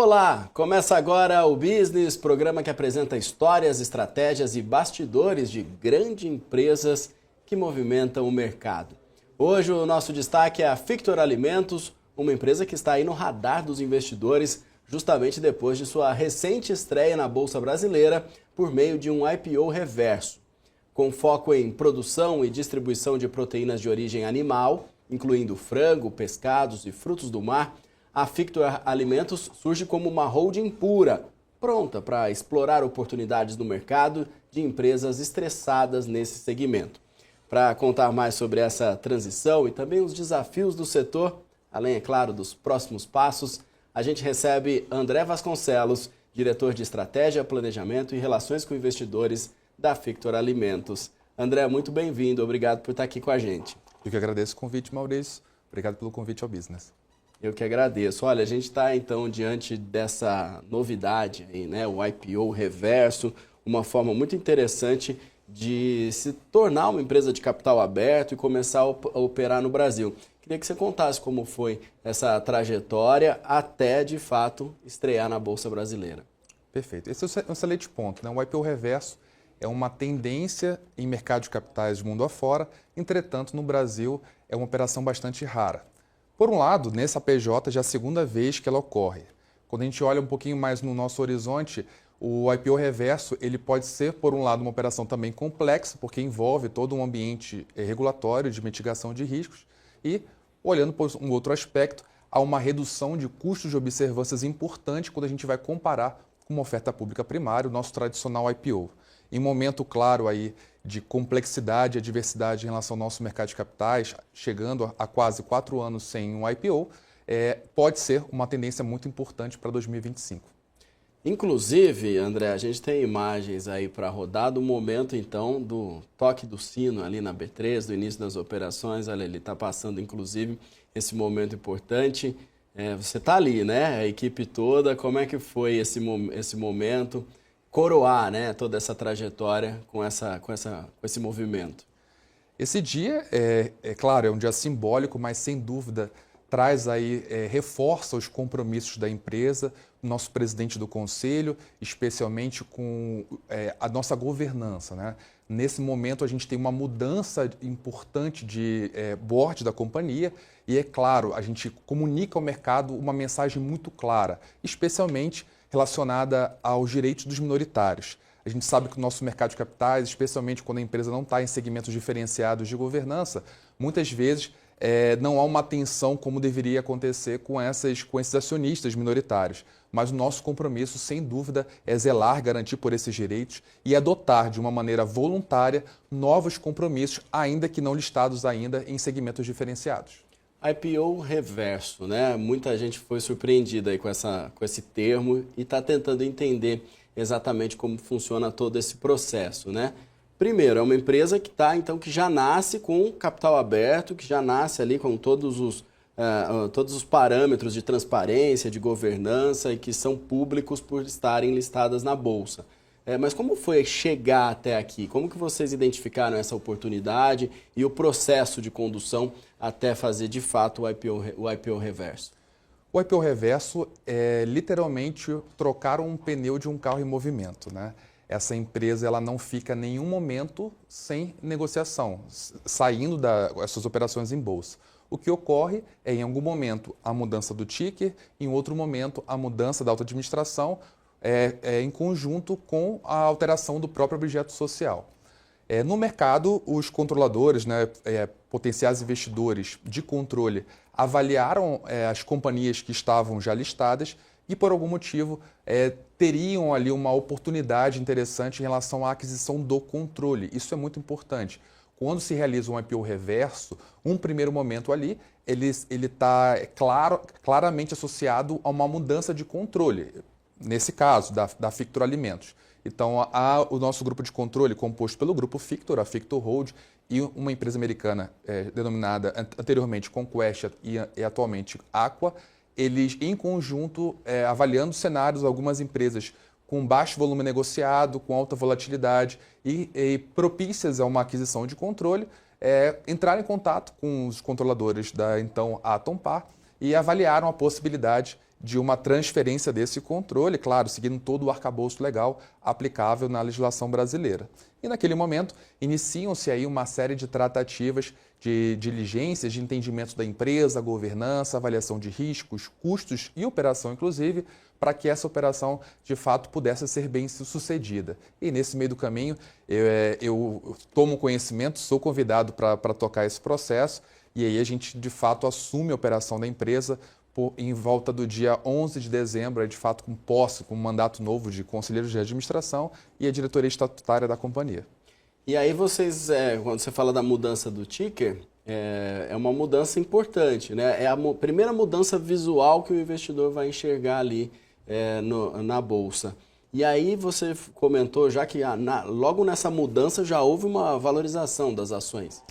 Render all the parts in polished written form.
Olá, começa agora o Business, programa que apresenta histórias, estratégias e bastidores de grandes empresas que movimentam o mercado. Hoje o nosso destaque é a Fictor Alimentos, uma empresa que está aí no radar dos investidores justamente depois de sua recente estreia na Bolsa Brasileira por meio de um IPO reverso. Com foco em produção e distribuição de proteínas de origem animal, incluindo frango, pescados e frutos do mar, a Fictor Alimentos surge como uma holding pura, pronta para explorar oportunidades no mercado de empresas estressadas nesse segmento. Para contar mais sobre essa transição e também os desafios do setor, além, é claro, dos próximos passos, a gente recebe André Vasconcelos, diretor de Estratégia, Planejamento e Relações com Investidores da Fictor Alimentos. André, muito bem-vindo, obrigado por estar aqui com a gente. Eu que agradeço o convite, Maurício. Obrigado pelo convite ao Business. Eu que agradeço. Olha, a gente está então diante dessa novidade aí, né? O IPO reverso, uma forma muito interessante de se tornar uma empresa de capital aberto e começar a operar no Brasil. Queria que você contasse como foi essa trajetória até, de fato, estrear na Bolsa Brasileira. Perfeito. Esse é um excelente ponto, né? O IPO reverso é uma tendência em mercado de capitais do mundo afora, entretanto, no Brasil é uma operação bastante rara. Por um lado, nessa PJ já é a segunda vez que ela ocorre. Quando a gente olha um pouquinho mais no nosso horizonte, o IPO reverso ele pode ser, por um lado, uma operação também complexa, porque envolve todo um ambiente regulatório de mitigação de riscos e, olhando por um outro aspecto, há uma redução de custos de observâncias importante quando a gente vai comparar com uma oferta pública primária, o nosso tradicional IPO. Em um momento claro aí de complexidade e adversidade em relação ao nosso mercado de capitais, chegando a quase 4 anos sem um IPO, pode ser uma tendência muito importante para 2025. Inclusive, André, a gente tem imagens aí para rodar do momento, então, do toque do sino ali na B3, do início das operações. Olha, ele está passando, inclusive, esse momento importante. Você está ali, né? A equipe toda, como é que foi esse momento? Coroar, né, toda essa trajetória com esse movimento. Esse dia, claro, é um dia simbólico, mas sem dúvida traz aí, reforça os compromissos da empresa, nosso presidente do conselho, especialmente com a nossa governança, né? Nesse momento a gente tem uma mudança importante de board da companhia e, é claro, a gente comunica ao mercado uma mensagem muito clara, especialmente relacionada aos direitos dos minoritários. A gente sabe que o nosso mercado de capitais, especialmente quando a empresa não está em segmentos diferenciados de governança, muitas vezes não há uma atenção como deveria acontecer com esses acionistas minoritários. Mas o nosso compromisso, sem dúvida, é zelar, garantir por esses direitos e adotar de uma maneira voluntária novos compromissos, ainda que não listados ainda em segmentos diferenciados. IPO reverso, né? Muita gente foi surpreendida aí com esse termo e está tentando entender exatamente como funciona todo esse processo, né? Primeiro, é uma empresa que que já nasce com capital aberto, que já nasce ali com todos os parâmetros de transparência, de governança e que são públicos por estarem listadas na Bolsa. Mas como foi chegar até aqui? Como que vocês identificaram essa oportunidade e o processo de condução até fazer de fato o IPO reverso? O IPO reverso é literalmente trocar um pneu de um carro em movimento, né? Essa empresa ela não fica em nenhum momento sem negociação, saindo dessas operações em bolsa. O que ocorre é, em algum momento, a mudança do ticker, em outro momento, a mudança da auto-administração, em conjunto com a alteração do próprio objeto social. No mercado, os controladores, né, potenciais investidores de controle, avaliaram as companhias que estavam já listadas e, por algum motivo, teriam ali uma oportunidade interessante em relação à aquisição do controle. Isso é muito importante. Quando se realiza um IPO reverso, um primeiro momento ali, ele está claramente associado a uma mudança de controle. Nesse caso, da Fictor Alimentos. Então, há o nosso grupo de controle composto pelo grupo Fictor, a Fictor Hold, e uma empresa americana denominada anteriormente Conquest e atualmente Aqua, eles em conjunto avaliando cenários, algumas empresas com baixo volume negociado, com alta volatilidade e propícias a uma aquisição de controle, entraram em contato com os controladores da então Atompar e avaliaram a possibilidade de uma transferência desse controle, claro, seguindo todo o arcabouço legal aplicável na legislação brasileira. E naquele momento, iniciam-se aí uma série de tratativas de diligências, de entendimentos da empresa, governança, avaliação de riscos, custos e operação, inclusive, para que essa operação, de fato, pudesse ser bem sucedida. E nesse meio do caminho, eu tomo conhecimento, sou convidado para tocar esse processo, e aí a gente, de fato, assume a operação da empresa em volta do dia 11 de dezembro, de fato, com posse, com um mandato novo de conselheiros de administração e a diretoria estatutária da companhia. E aí vocês, quando você fala da mudança do ticker, é uma mudança importante, né? É a primeira mudança visual que o investidor vai enxergar ali na Bolsa. E aí você comentou já que logo nessa mudança já houve uma valorização das ações.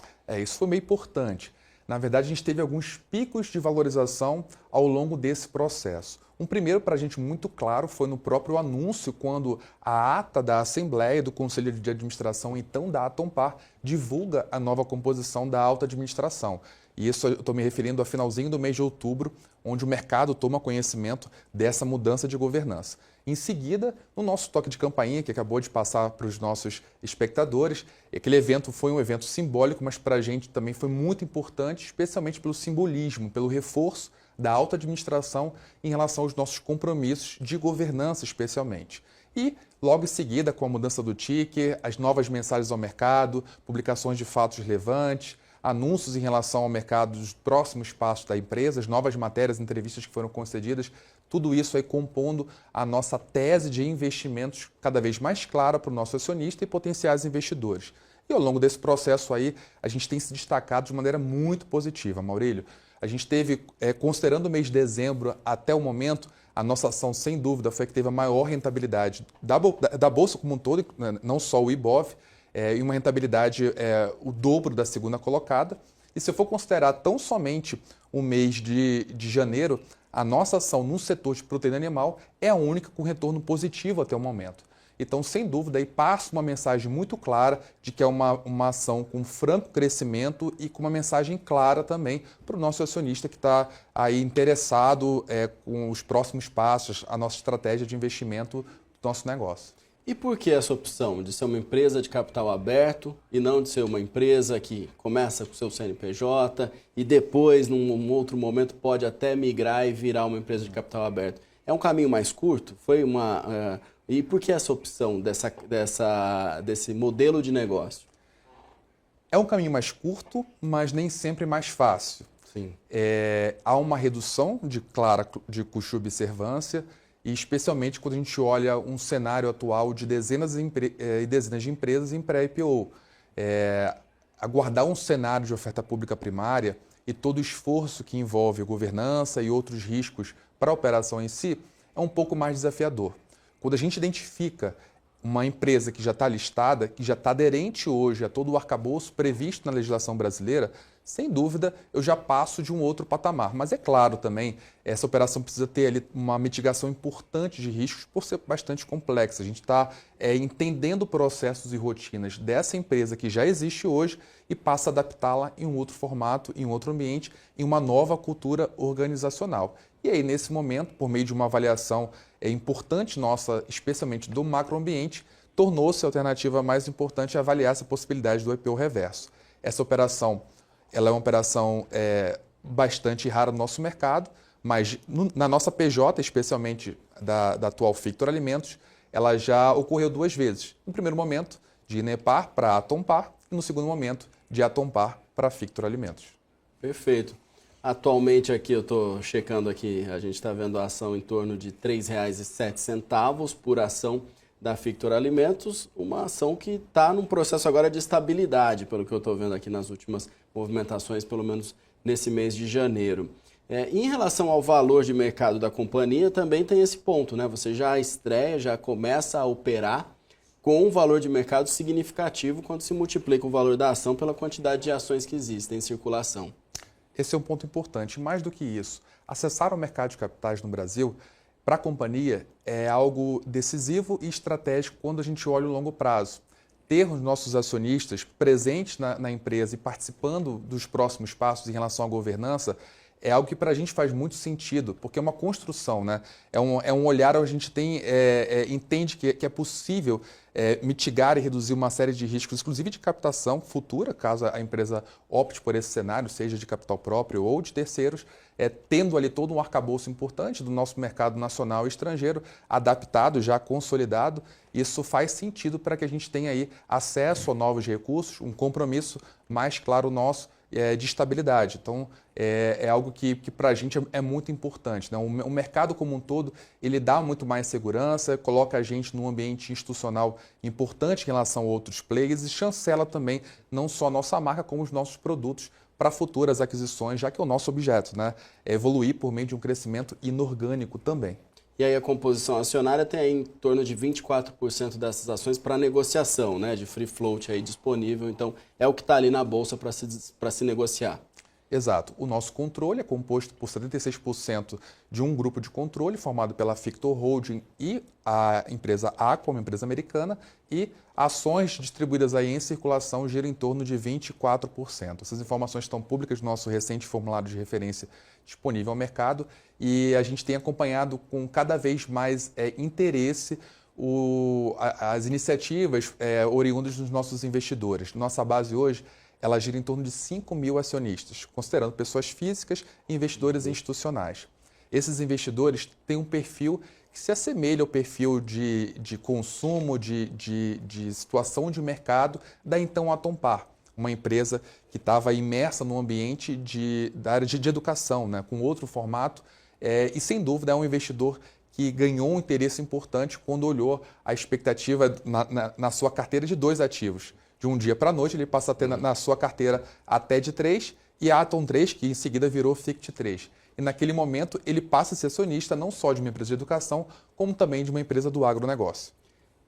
Isso foi meio importante. Na verdade, a gente teve alguns picos de valorização ao longo desse processo. Um primeiro, para a gente muito claro, foi no próprio anúncio, quando a ata da Assembleia do Conselho de Administração, então da Atompar, divulga a nova composição da alta administração. E isso eu estou me referindo ao finalzinho do mês de outubro, onde o mercado toma conhecimento dessa mudança de governança. Em seguida, no nosso toque de campainha, que acabou de passar para os nossos espectadores, aquele evento foi um evento simbólico, mas para a gente também foi muito importante, especialmente pelo simbolismo, pelo reforço da alta administração em relação aos nossos compromissos de governança, especialmente. E, logo em seguida, com a mudança do ticker, as novas mensagens ao mercado, publicações de fatos relevantes, anúncios em relação ao mercado dos próximos passos da empresa, as novas matérias, entrevistas que foram concedidas, tudo isso aí compondo a nossa tese de investimentos cada vez mais clara para o nosso acionista e potenciais investidores. E ao longo desse processo aí, a gente tem se destacado de maneira muito positiva, Maurílio. A gente teve, considerando o mês de dezembro até o momento, a nossa ação, sem dúvida, foi a que teve a maior rentabilidade da Bolsa como um todo, não só o IBOV, e uma rentabilidade o dobro da segunda colocada. E se eu for considerar tão somente o mês de janeiro, a nossa ação no setor de proteína animal é a única com retorno positivo até o momento. Então, sem dúvida, aí passa uma mensagem muito clara de que é uma ação com franco crescimento e com uma mensagem clara também para o nosso acionista que está aí interessado com os próximos passos, a nossa estratégia de investimento do nosso negócio. E por que essa opção de ser uma empresa de capital aberto e não de ser uma empresa que começa com o seu CNPJ e depois, num outro momento, pode até migrar e virar uma empresa de capital aberto? É um caminho mais curto? E por que essa opção desse modelo de negócio? É um caminho mais curto, mas nem sempre mais fácil. Sim. Há uma redução de custo de observância, e especialmente quando a gente olha um cenário atual de dezenas e dezenas de empresas em pré-IPO. Aguardar um cenário de oferta pública primária e todo o esforço que envolve governança e outros riscos para a operação em si é um pouco mais desafiador. Quando a gente identifica uma empresa que já está listada, que já está aderente hoje a todo o arcabouço previsto na legislação brasileira, sem dúvida eu já passo de um outro patamar. Mas é claro também, essa operação precisa ter ali uma mitigação importante de riscos por ser bastante complexa. A gente está entendendo processos e rotinas dessa empresa que já existe hoje e passa a adaptá-la em um outro formato, em um outro ambiente, em uma nova cultura organizacional. E aí, nesse momento, por meio de uma avaliação importante nossa, especialmente do macroambiente, tornou-se a alternativa mais importante avaliar essa possibilidade do IPO reverso. Essa operação ela é uma operação bastante rara no nosso mercado, mas na nossa PJ, especialmente da atual Fictor Alimentos, ela já ocorreu duas vezes. No primeiro momento, de Inepar para Atompar, e no segundo momento, de Atompar para Fictor Alimentos. Perfeito. Atualmente aqui, eu estou checando aqui, a gente está vendo a ação em torno de R$ 3,07 por ação da Fictor Alimentos, uma ação que está num processo agora de estabilidade, pelo que eu estou vendo aqui nas últimas movimentações, pelo menos nesse mês de janeiro. Em relação ao valor de mercado da companhia, também tem esse ponto, né? Você já estreia, já começa a operar com um valor de mercado significativo quando se multiplica o valor da ação pela quantidade de ações que existem em circulação. Esse é um ponto importante. Mais do que isso, acessar o mercado de capitais no Brasil, para a companhia, é algo decisivo e estratégico quando a gente olha o longo prazo. Ter os nossos acionistas presentes na empresa e participando dos próximos passos em relação à governança é algo que para a gente faz muito sentido, porque é uma construção, né? É um olhar onde a gente entende que é possível mitigar e reduzir uma série de riscos, inclusive de captação futura, caso a empresa opte por esse cenário, seja de capital próprio ou de terceiros, tendo ali todo um arcabouço importante do nosso mercado nacional e estrangeiro, adaptado, já consolidado. Isso faz sentido para que a gente tenha aí acesso a novos recursos, um compromisso mais claro nosso de estabilidade. Então, é algo que para a gente é muito importante, né? O mercado como um todo, ele dá muito mais segurança, coloca a gente num ambiente institucional importante em relação a outros players e chancela também não só a nossa marca, como os nossos produtos para futuras aquisições, já que é o nosso objeto, né? É evoluir por meio de um crescimento inorgânico também. E aí a composição acionária tem aí em torno de 24% dessas ações para negociação, né, de free float aí disponível. Então, é o que está ali na bolsa para se negociar. Exato. O nosso controle é composto por 76% de um grupo de controle formado pela Fictor Holding e a empresa Aqua, uma empresa americana, e ações distribuídas aí em circulação giram em torno de 24%. Essas informações estão públicas no nosso recente formulário de referência disponível ao mercado e a gente tem acompanhado com cada vez mais interesse as iniciativas oriundas dos nossos investidores. Nossa base hoje ela gira em torno de 5 mil acionistas, considerando pessoas físicas e investidores institucionais. Esses investidores têm um perfil que se assemelha ao perfil de consumo, de situação de mercado da então Atompar, uma empresa que estava imersa no ambiente da área de educação, né, com outro formato, e sem dúvida é um investidor que ganhou um interesse importante quando olhou a expectativa na sua carteira de 2 ativos. De um dia para a noite, ele passa a ter na sua carteira a TED 3 e a Atom 3, que em seguida virou FICT 3. E naquele momento, ele passa a ser acionista não só de uma empresa de educação, como também de uma empresa do agronegócio.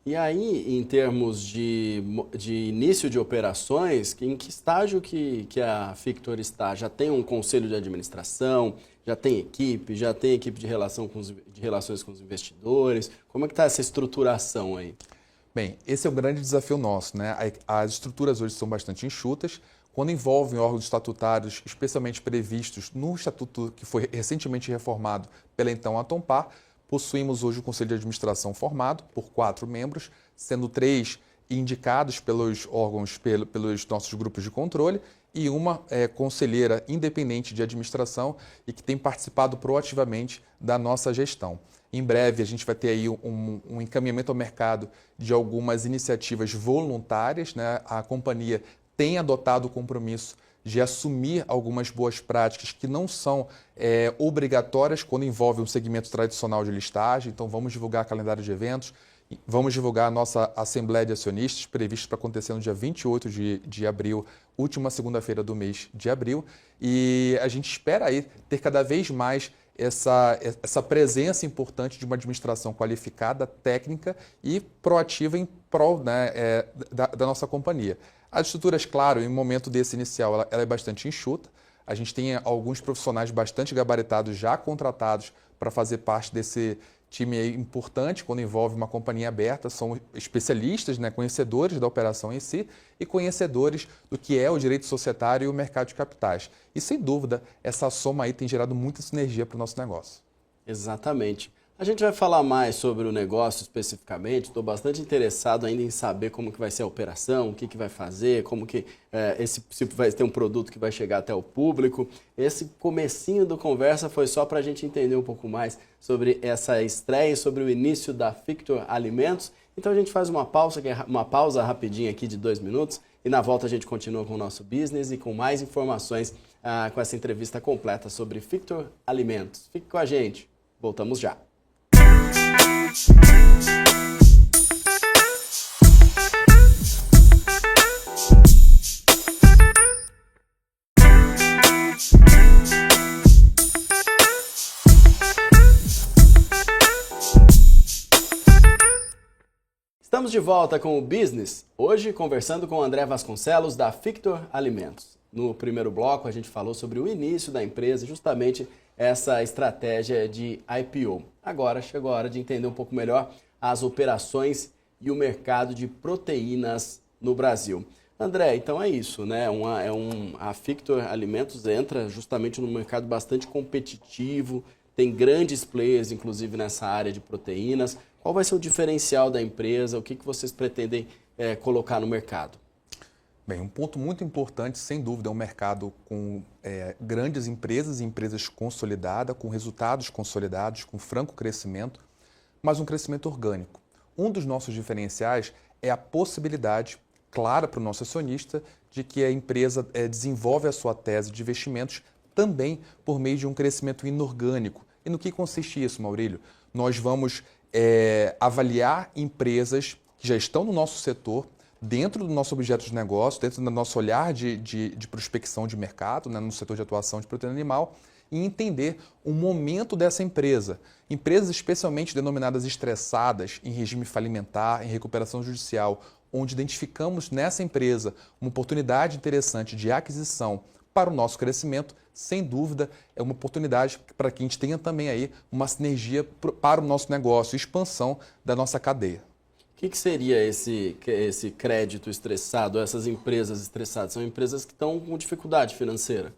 E aí, em termos de início de operações, em que estágio que a Fictor está? Já tem um conselho de administração, já tem equipe de relações com os investidores? Como é que está essa estruturação aí? Bem, esse é o grande desafio nosso, né? As estruturas hoje são bastante enxutas. Quando envolvem órgãos estatutários, especialmente previstos no estatuto que foi recentemente reformado pela então Atompar, possuímos hoje o Conselho de Administração formado por 4 membros, sendo 3 indicados pelos órgãos, pelos nossos grupos de controle, e uma conselheira independente de administração e que tem participado proativamente da nossa gestão. Em breve, a gente vai ter aí um encaminhamento ao mercado de algumas iniciativas voluntárias, né? A companhia tem adotado o compromisso de assumir algumas boas práticas que não são obrigatórias quando envolve um segmento tradicional de listagem. Então, vamos divulgar calendário de eventos, vamos divulgar a nossa Assembleia de Acionistas, prevista para acontecer no dia 28 de abril, última segunda-feira do mês de abril. E a gente espera aí ter cada vez mais essa presença importante de uma administração qualificada, técnica e proativa em prol, né, da nossa companhia. As estruturas, claro, em um momento desse inicial, ela é bastante enxuta. A gente tem alguns profissionais bastante gabaritados já contratados para fazer parte desse time importante quando envolve uma companhia aberta. São especialistas, né, conhecedores da operação em si e conhecedores do que é o direito societário e o mercado de capitais. E, sem dúvida, essa soma aí tem gerado muita sinergia para o nosso negócio. Exatamente. A gente vai falar mais sobre o negócio especificamente. Estou bastante interessado ainda em saber como que vai ser a operação, o que vai fazer, como que se vai ter um produto que vai chegar até o público. Esse comecinho da conversa foi só para a gente entender um pouco mais sobre essa estreia, sobre o início da Fictor Alimentos. Então a gente faz uma pausa rapidinha aqui de 2 minutos e na volta a gente continua com o nosso business e com mais informações com essa entrevista completa sobre Fictor Alimentos. Fique com a gente, voltamos já. Estamos de volta com o Business, hoje conversando com o André Vasconcelos da Fictor Alimentos. No primeiro bloco a gente falou sobre o início da empresa, justamente essa estratégia de IPO. Agora chegou a hora de entender um pouco melhor as operações e o mercado de proteínas no Brasil. André, então é isso, né? A Fictor Alimentos entra justamente num mercado bastante competitivo, tem grandes players, inclusive nessa área de proteínas. Qual vai ser o diferencial da empresa? O que vocês pretendem colocar no mercado? Bem, um ponto muito importante, sem dúvida, é um mercado com grandes empresas e empresas consolidadas, com resultados consolidados, com franco crescimento, mas um crescimento orgânico. Um dos nossos diferenciais é a possibilidade clara para o nosso acionista de que a empresa desenvolve a sua tese de investimentos também por meio de um crescimento inorgânico. E no que consiste isso, Maurílio? Nós vamos avaliar empresas que já estão no nosso setor, dentro do nosso objeto de negócio, dentro do nosso olhar de prospecção de mercado, né, no setor de atuação de proteína animal, e entender o momento dessa empresa. Empresas especialmente denominadas estressadas, em regime falimentar, em recuperação judicial, onde identificamos nessa empresa uma oportunidade interessante de aquisição para o nosso crescimento, sem dúvida, é uma oportunidade para que a gente tenha também aí uma sinergia para o nosso negócio, expansão da nossa cadeia. O que seria esse crédito estressado, essas empresas estressadas? São empresas que estão com dificuldade financeira?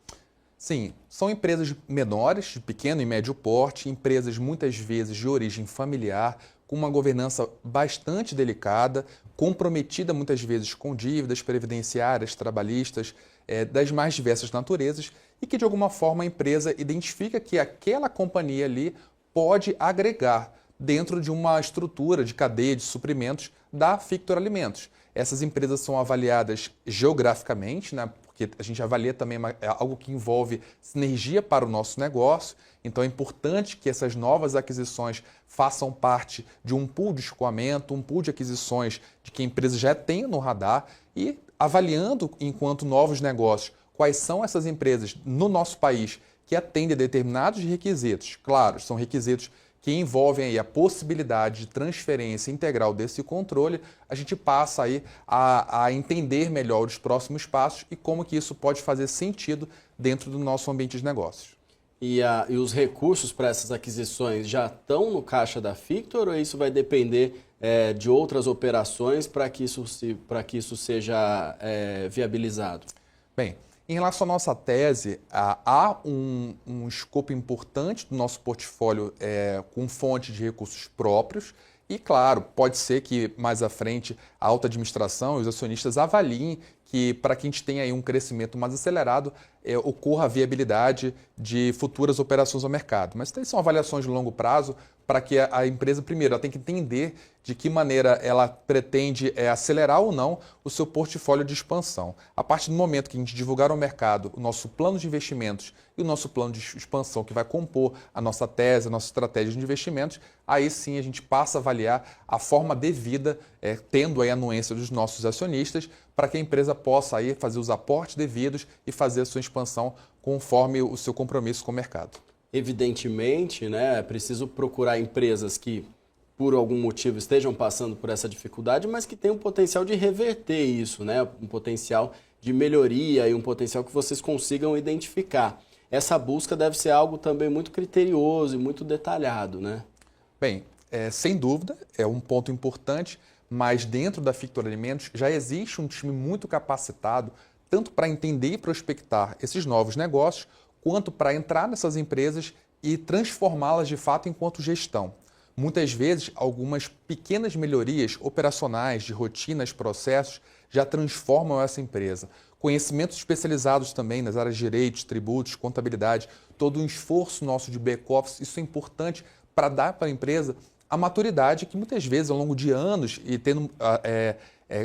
Sim, são empresas menores, de pequeno e médio porte, empresas muitas vezes de origem familiar, com uma governança bastante delicada, comprometida muitas vezes com dívidas previdenciárias, trabalhistas, das mais diversas naturezas, e que de alguma forma a empresa identifica que aquela companhia ali pode agregar dentro de uma estrutura de cadeia de suprimentos da Fictor Alimentos. Essas empresas são avaliadas geograficamente, né, porque a gente avalia também algo que envolve sinergia para o nosso negócio. Então é importante que essas novas aquisições façam parte de um pool de escoamento, um pool de aquisições de que a empresa já tenha no radar e avaliando enquanto novos negócios quais são essas empresas no nosso país que atendem a determinados requisitos. Claro, são requisitos que envolvem aí a possibilidade de transferência integral desse controle, a gente passa aí a entender melhor os próximos passos e como que isso pode fazer sentido dentro do nosso ambiente de negócios. E os recursos para essas aquisições já estão no caixa da Fictor ou isso vai depender de outras operações para que isso seja viabilizado? Bem, em relação à nossa tese, há um escopo importante do nosso portfólio com fonte de recursos próprios e, claro, pode ser que mais à frente a alta administração e os acionistas avaliem que para que a gente tenha aí um crescimento mais acelerado, ocorra a viabilidade de futuras operações ao mercado. Mas são avaliações de longo prazo para que a empresa, primeiro, ela tem que entender de que maneira ela pretende acelerar ou não o seu portfólio de expansão. A partir do momento que a gente divulgar ao mercado o nosso plano de investimentos e o nosso plano de expansão que vai compor a nossa tese, a nossa estratégia de investimentos, aí sim a gente passa a avaliar a forma devida, tendo aí a anuência dos nossos acionistas, para que a empresa possa aí fazer os aportes devidos e fazer a sua expansão conforme o seu compromisso com o mercado. Evidentemente, né, é preciso procurar empresas que, por algum motivo, estejam passando por essa dificuldade, mas que tenham um potencial de reverter isso, né, um potencial de melhoria e um potencial que vocês consigam identificar. Essa busca deve ser algo também muito criterioso e muito detalhado, né? Bem, sem dúvida, é um ponto importante, mas dentro da Fictor Alimentos já existe um time muito capacitado, tanto para entender e prospectar esses novos negócios, quanto para entrar nessas empresas e transformá-las de fato enquanto gestão. Muitas vezes, algumas pequenas melhorias operacionais, de rotinas, processos, já transformam essa empresa. Conhecimentos especializados também nas áreas de direitos, tributos, contabilidade, todo um esforço nosso de back-office, isso é importante para dar para a empresa a maturidade que muitas vezes, ao longo de anos, e tendo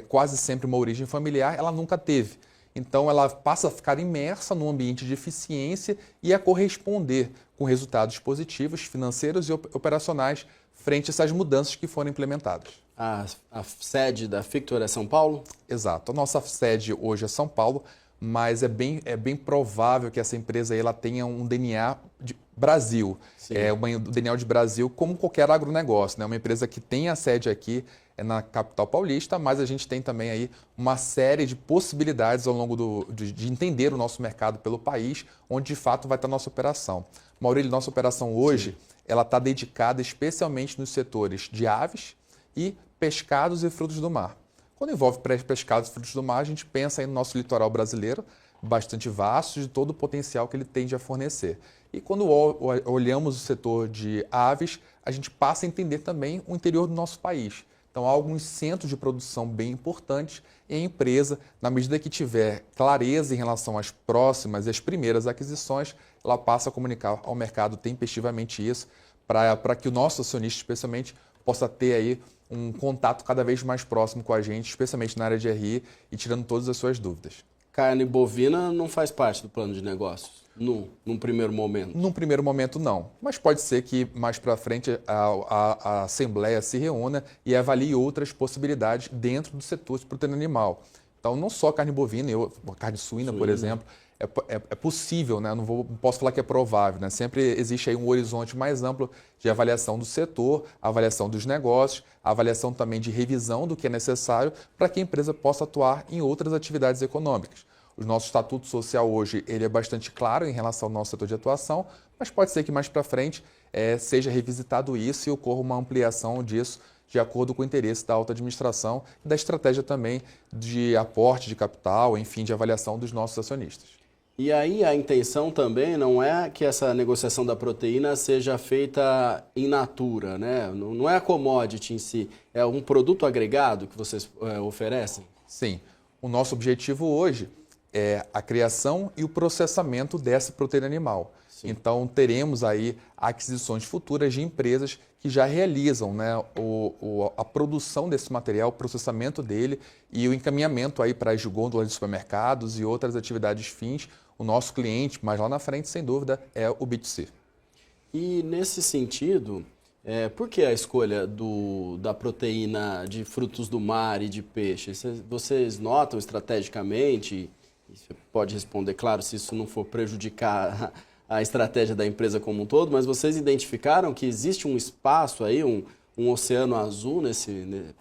quase sempre uma origem familiar, ela nunca teve. Então, ela passa a ficar imersa num ambiente de eficiência e a corresponder com resultados positivos, financeiros e operacionais frente a essas mudanças que foram implementadas. A sede da Fictor é São Paulo? Exato. A nossa sede hoje é São Paulo, mas é bem provável que essa empresa aí, ela tenha um DNA de Brasil. Um DNA de Brasil como qualquer agronegócio, né? Uma empresa que tem a sede aqui na capital paulista, mas a gente tem também aí uma série de possibilidades ao longo de entender o nosso mercado pelo país, onde de fato vai estar a nossa operação. Maurílio, nossa operação hoje, ela está dedicada especialmente nos setores de aves e pescados e frutos do mar. Quando envolve pescados e frutos do mar, a gente pensa aí no nosso litoral brasileiro, bastante vasto, de todo o potencial que ele tende a fornecer. E quando olhamos o setor de aves, a gente passa a entender também o interior do nosso país. Então, há alguns centros de produção bem importantes e a empresa, na medida que tiver clareza em relação às próximas e às primeiras aquisições, ela passa a comunicar ao mercado tempestivamente isso, para que o nosso acionista, especialmente, possa ter aí um contato cada vez mais próximo com a gente, especialmente na área de RI, e tirando todas as suas dúvidas. Carne bovina não faz parte do plano de negócios, num primeiro momento? Num primeiro momento, não. Mas pode ser que mais para frente a Assembleia se reúna e avalie outras possibilidades dentro do setor de proteína animal. Então, não só carne bovina, carne suína, por exemplo, é possível, né? Não posso falar que é provável, né? Sempre existe aí um horizonte mais amplo de avaliação do setor, avaliação dos negócios, avaliação também de revisão do que é necessário para que a empresa possa atuar em outras atividades econômicas. O nosso estatuto social hoje ele é bastante claro em relação ao nosso setor de atuação, mas pode ser que mais para frente seja revisitado isso e ocorra uma ampliação disso de acordo com o interesse da alta administração e da estratégia também de aporte de capital, enfim, de avaliação dos nossos acionistas. E aí a intenção também não é que essa negociação da proteína seja feita in natura, né? Não é a commodity em si, é um produto agregado que vocês oferecem? Sim, o nosso objetivo hoje é a criação e o processamento dessa proteína animal. Sim. Então, teremos aí aquisições futuras de empresas que já realizam, né, a produção desse material, o processamento dele e o encaminhamento aí para as gôndolas de supermercados e outras atividades fins. O nosso cliente, mais lá na frente, sem dúvida, é o B2C. E nesse sentido, por que a escolha da proteína de frutos do mar e de peixe? Vocês notam estrategicamente, você pode responder, claro, se isso não for prejudicar a estratégia da empresa como um todo, mas vocês identificaram que existe um espaço aí, um oceano azul,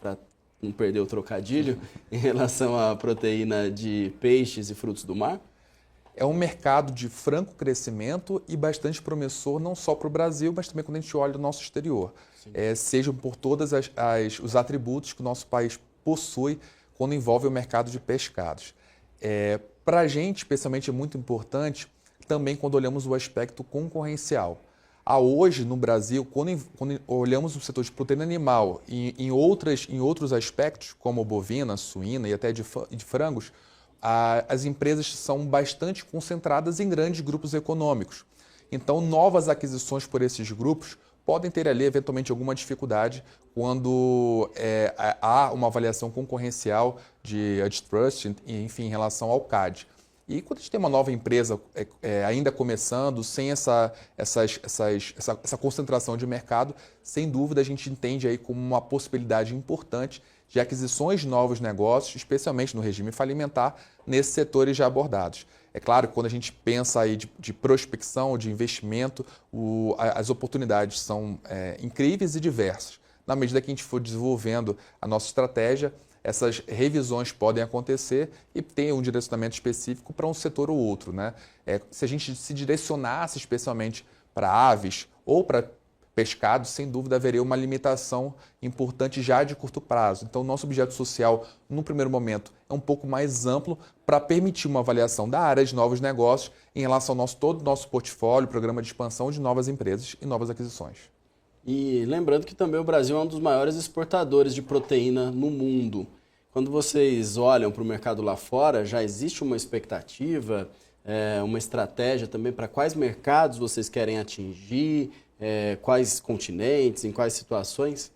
para não perder o trocadilho, em relação à proteína de peixes e frutos do mar? É um mercado de franco crescimento e bastante promissor, não só para o Brasil, mas também quando a gente olha o nosso exterior. Sejam por todos os atributos que o nosso país possui quando envolve o mercado de pescados. Para a gente, especialmente, é muito importante também quando olhamos o aspecto concorrencial. Hoje, no Brasil, quando olhamos o setor de proteína animal e em outros aspectos, como bovina, suína e até de frangos, as empresas são bastante concentradas em grandes grupos econômicos. Então, novas aquisições por esses grupos podem ter ali, eventualmente, alguma dificuldade quando há uma avaliação concorrencial de antitrust, enfim, em relação ao CAD. E quando a gente tem uma nova empresa ainda começando, sem essa concentração de mercado, sem dúvida a gente entende aí como uma possibilidade importante de aquisições de novos negócios, especialmente no regime falimentar, nesses setores já abordados. É claro que quando a gente pensa aí de prospecção, de investimento, as oportunidades são incríveis e diversas. Na medida que a gente for desenvolvendo a nossa estratégia, essas revisões podem acontecer e tem um direcionamento específico para um setor ou outro, né? Se a gente se direcionasse especialmente para aves ou para pescados, sem dúvida haveria uma limitação importante já de curto prazo. Então, nosso objeto social, no primeiro momento, é um pouco mais amplo para permitir uma avaliação da área de novos negócios em relação ao todo o nosso portfólio, programa de expansão de novas empresas e novas aquisições. E lembrando que também o Brasil é um dos maiores exportadores de proteína no mundo. Quando vocês olham para o mercado lá fora, já existe uma expectativa, uma estratégia também para quais mercados vocês querem atingir, quais continentes, em quais situações?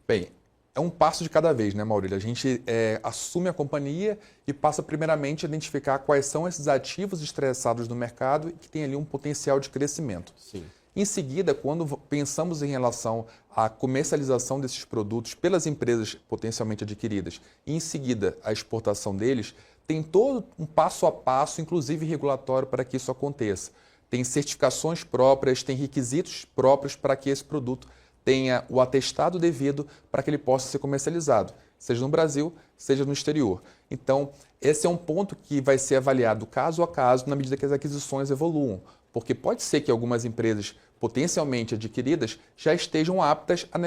Bem, é um passo de cada vez, né, Maurílio? A gente assume a companhia e passa primeiramente a identificar quais são esses ativos estressados no mercado e que tem ali um potencial de crescimento. Sim. Em seguida, quando pensamos em relação à comercialização desses produtos pelas empresas potencialmente adquiridas e, em seguida, a exportação deles, tem todo um passo a passo, inclusive regulatório, para que isso aconteça. Tem certificações próprias, tem requisitos próprios para que esse produto tenha o atestado devido para que ele possa ser comercializado, seja no Brasil, seja no exterior. Então, esse é um ponto que vai ser avaliado caso a caso na medida que as aquisições evoluam, porque pode ser que algumas empresas potencialmente adquiridas já estejam aptas a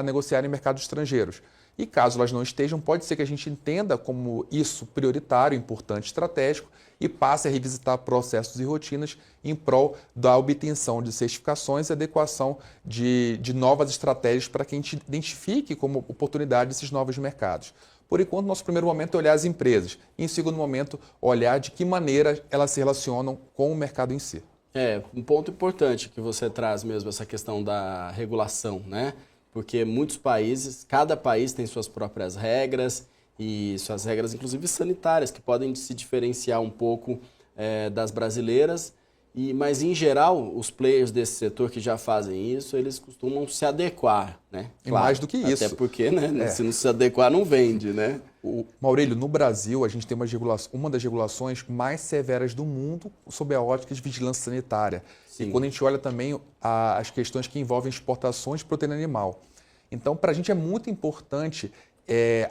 negociar em mercados estrangeiros. E caso elas não estejam, pode ser que a gente entenda como isso prioritário, importante, estratégico e passe a revisitar processos e rotinas em prol da obtenção de certificações e adequação de novas estratégias para que a gente identifique como oportunidade esses novos mercados. Por enquanto, nosso primeiro momento é olhar as empresas. E, em segundo momento, olhar de que maneira elas se relacionam com o mercado em si. Um ponto importante que você traz mesmo, essa questão da regulação, né? Porque muitos países, cada país tem suas próprias regras e suas regras, inclusive sanitárias, que podem se diferenciar um pouco das brasileiras. Mas, em geral, os players desse setor que já fazem isso, eles costumam se adequar, né? E mais do que isso. Até porque, né? Se não se adequar, não vende, né? Maurílio, no Brasil, a gente tem uma das regulações mais severas do mundo sob a ótica de vigilância sanitária. Sim. E quando a gente olha também as questões que envolvem exportações de proteína animal. Então, para a gente é muito importante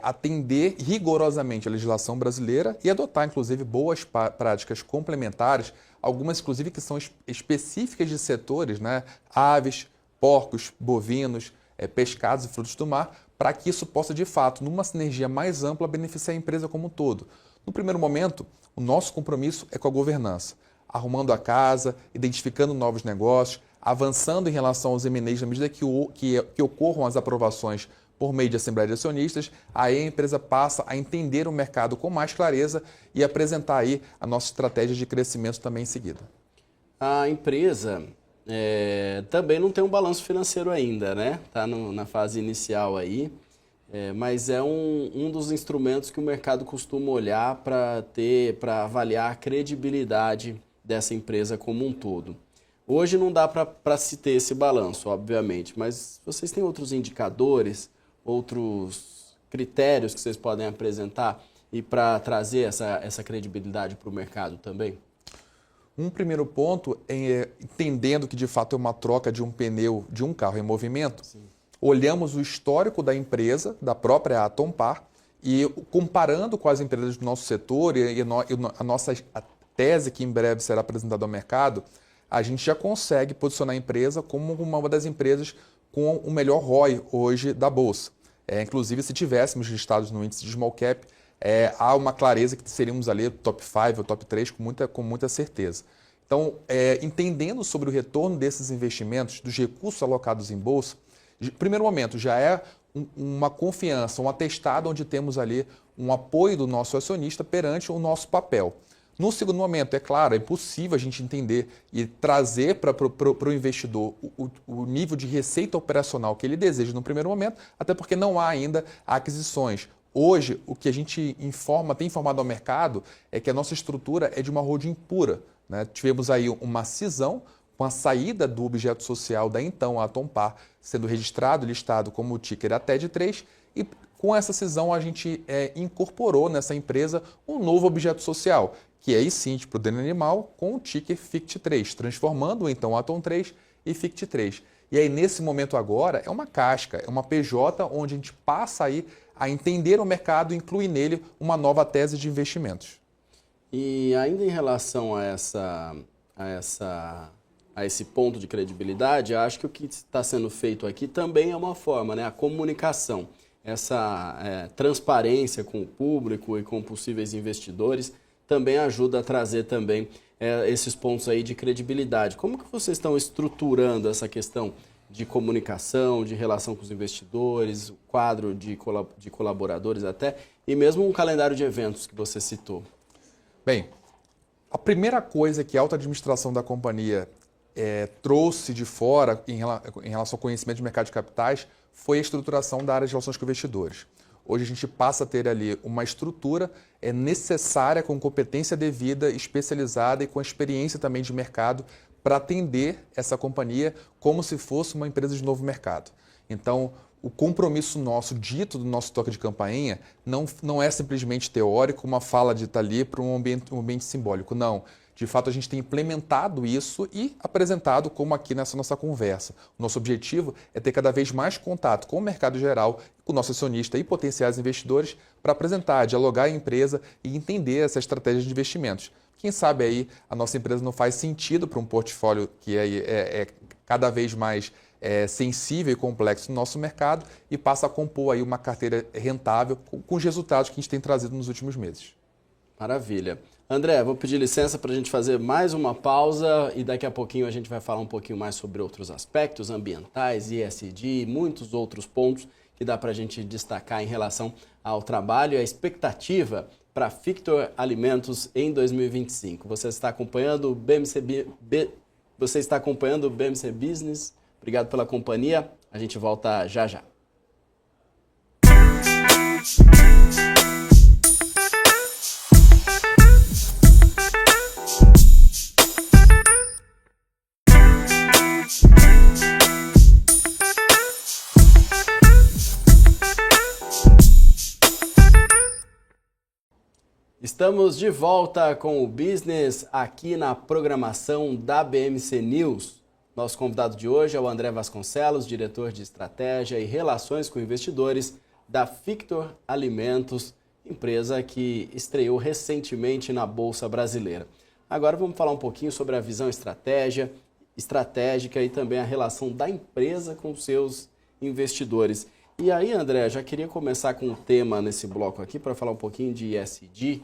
atender rigorosamente a legislação brasileira e adotar, inclusive, boas práticas complementares, algumas, inclusive, que são específicas de setores, né? Aves, porcos, bovinos, pescados e frutos do mar, para que isso possa, de fato, numa sinergia mais ampla, beneficiar a empresa como um todo. No primeiro momento, o nosso compromisso é com a governança, arrumando a casa, identificando novos negócios, avançando em relação aos M&As na medida que ocorram as aprovações por meio de Assembleia de Acionistas, aí a empresa passa a entender o mercado com mais clareza e apresentar aí a nossa estratégia de crescimento também em seguida. A empresa também não tem um balanço financeiro ainda, né? Está na fase inicial aí, mas é um dos instrumentos que o mercado costuma olhar para avaliar a credibilidade dessa empresa como um todo. Hoje não dá para se ter esse balanço, obviamente, mas vocês têm outros indicadores, outros critérios que vocês podem apresentar e para trazer essa credibilidade para o mercado também? Um primeiro ponto é entendendo que de fato é uma troca de um pneu de um carro em movimento. Sim. Olhamos o histórico da empresa, da própria Atompar, e comparando com as empresas do nosso setor e a nossa tese que em breve será apresentada ao mercado, a gente já consegue posicionar a empresa como uma das empresas com o melhor ROI hoje da Bolsa. Inclusive, se tivéssemos listados no índice de Small Cap, há uma clareza que seríamos ali top 5 ou top 3 com muita certeza. Então, entendendo sobre o retorno desses investimentos, dos recursos alocados em Bolsa, primeiro momento, já é uma confiança, um atestado onde temos ali um apoio do nosso acionista perante o nosso papel. No segundo momento, é claro, é impossível a gente entender e trazer para o investidor o nível de receita operacional que ele deseja no primeiro momento, até porque não há ainda aquisições. Hoje, o que a gente tem informado ao mercado é que a nossa estrutura é de uma holding pura, né? Tivemos aí uma cisão com a saída do objeto social da então Atompar, sendo registrado e listado como o ticker ATED3, e com essa cisão a gente incorporou nessa empresa um novo objeto social, que é aí sim de proteína animal, com o ticker FICT3, transformando então Atom3 e FICT3. E aí, nesse momento agora, é uma casca, é uma PJ, onde a gente passa aí a entender o mercado e incluir nele uma nova tese de investimentos. E ainda em relação a esse ponto de credibilidade, acho que o que está sendo feito aqui também é uma forma, né? A comunicação, essa transparência com o público e com possíveis investidores, também ajuda a trazer também esses pontos aí de credibilidade. Como que vocês estão estruturando essa questão de comunicação, de relação com os investidores, o quadro de colaboradores até, e mesmo um calendário de eventos que você citou? Bem, a primeira coisa que a alta administração da companhia trouxe de fora em relação ao conhecimento de mercado de capitais foi a estruturação da área de relações com investidores. Hoje a gente passa a ter ali uma estrutura necessária, com competência devida, especializada e com experiência também de mercado para atender essa companhia como se fosse uma empresa de novo mercado. Então, o compromisso nosso, dito do nosso toque de campainha, não é simplesmente teórico, uma fala dita ali para um ambiente simbólico. Não. De fato, a gente tem implementado isso e apresentado como aqui nessa nossa conversa. O nosso objetivo é ter cada vez mais contato com o mercado geral, com o nosso acionista e potenciais investidores para apresentar, dialogar a empresa e entender essa estratégia de investimentos. Quem sabe aí a nossa empresa não faz sentido para um portfólio que é cada vez mais sensível e complexo no nosso mercado e passa a compor aí uma carteira rentável com os resultados que a gente tem trazido nos últimos meses. Maravilha. André, vou pedir licença para a gente fazer mais uma pausa e daqui a pouquinho a gente vai falar um pouquinho mais sobre outros aspectos ambientais, ESG e muitos outros pontos que dá para a gente destacar em relação ao trabalho e à expectativa para a Fictor Alimentos em 2025. Você está acompanhando o BMC Business. Obrigado pela companhia. A gente volta já já. Estamos de volta com o Business aqui na programação da BMC News. Nosso convidado de hoje é o André Vasconcelos, diretor de Estratégia e Relações com Investidores da Fictor Alimentos, empresa que estreou recentemente na Bolsa Brasileira. Agora vamos falar um pouquinho sobre a visão estratégica e também a relação da empresa com seus investidores. E aí, André, já queria começar com um tema nesse bloco aqui para falar um pouquinho de ESG.